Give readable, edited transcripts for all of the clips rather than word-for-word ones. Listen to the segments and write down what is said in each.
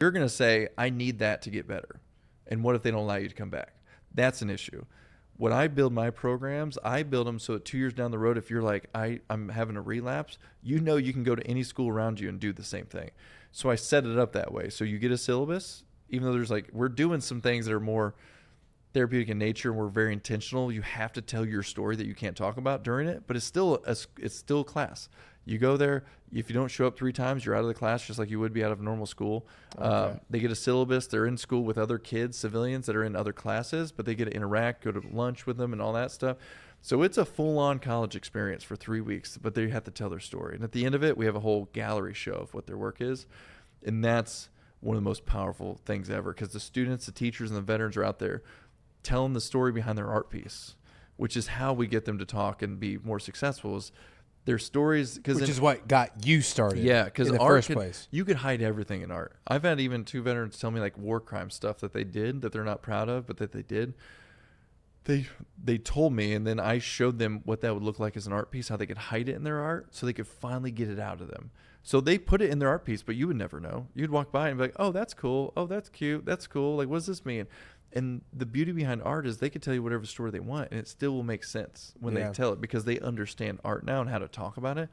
You're going to say, I need that to get better. And what if they don't allow you to come back? That's an issue. When I build my programs, I build them so that 2 years down the road, if you're like, I'm having a relapse, you know you can go to any school around you and do the same thing. So I set it up that way. So you get a syllabus, even though there's like, we're doing some things that are more therapeutic in nature and we're very intentional. You have to tell your story that you can't talk about during it, but it's still a class. You go there. If you don't show up 3 times, you're out of the class just like you would be out of a normal school. Okay. They get a syllabus. They're in school with other kids, civilians that are in other classes, but they get to interact, go to lunch with them and all that stuff. So it's a full-on college experience for 3 weeks, but they have to tell their story. And at the end of it, we have a whole gallery show of what their work is. And that's one of the most powerful things ever, because the students, the teachers, and the veterans are out there telling the story behind their art piece, which is how we get them to talk and be more successful. Is their stories, Which is what got you started. yeah, because in the art first place. you could hide everything in art. I've had even 2 veterans tell me like war crime stuff that they did that they're not proud of, but that they did. They told me, and then I showed them what that would look like as an art piece, how they could hide it in their art so they could finally get it out of them. So they put it in their art piece, but you would never know. You'd walk by and be like, oh, that's cool. Oh, that's cute. That's cool. Like, what does this mean? And the beauty behind art is they could tell you whatever story they want, and it still will make sense when they tell it, because they understand art now and how to talk about it.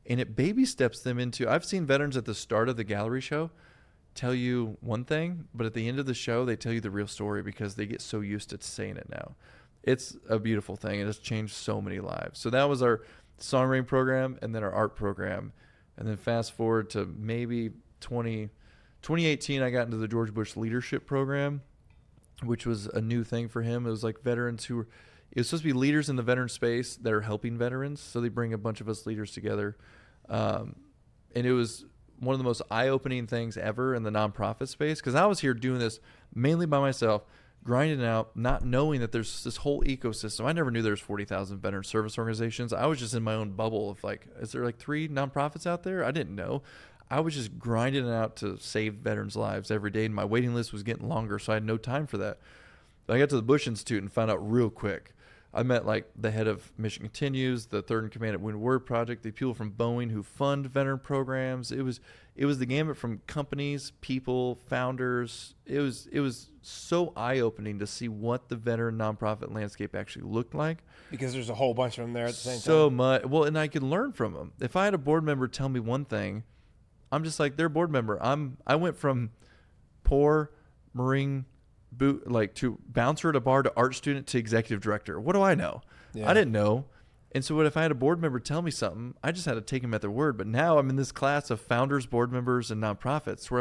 And it baby steps them into, I've seen veterans at the start of the gallery show tell you one thing, but at the end of the show, they tell you the real story because they get so used to saying it now. It's a beautiful thing. It has changed so many lives. So that was our songwriting program and then our art program. And then fast forward to maybe 2018, I got into the George Bush Leadership Program, which was a new thing for him. It was like veterans it was supposed to be leaders in the veteran space that are helping veterans. So they bring a bunch of us leaders together. And it was one of the most eye-opening things ever in the nonprofit space, because I was here doing this mainly by myself, grinding out, not knowing that there's this whole ecosystem. I never knew there was 40,000 veteran service organizations. I was just in my own bubble of like, is there like 3 nonprofits out there? I didn't know. I was just grinding it out to save veterans' lives every day, and my waiting list was getting longer, so I had no time for that. But I got to the Bush Institute and found out real quick. I met like the head of Mission Continues, the third in command at Wounded Warrior Project, the people from Boeing who fund veteran programs. It was the gamut from companies, people, founders. It was so eye-opening to see what the veteran nonprofit landscape actually looked like. Because there's a whole bunch of them there at the same time. So much. Well, and I could learn from them. If I had a board member tell me one thing, I'm just like their board member. I went from poor Marine to bouncer at a bar to art student to executive director. What do I know? Yeah. I didn't know. And so what if I had a board member tell me something? I just had to take them at their word. But now I'm in this class of founders, board members, and nonprofits where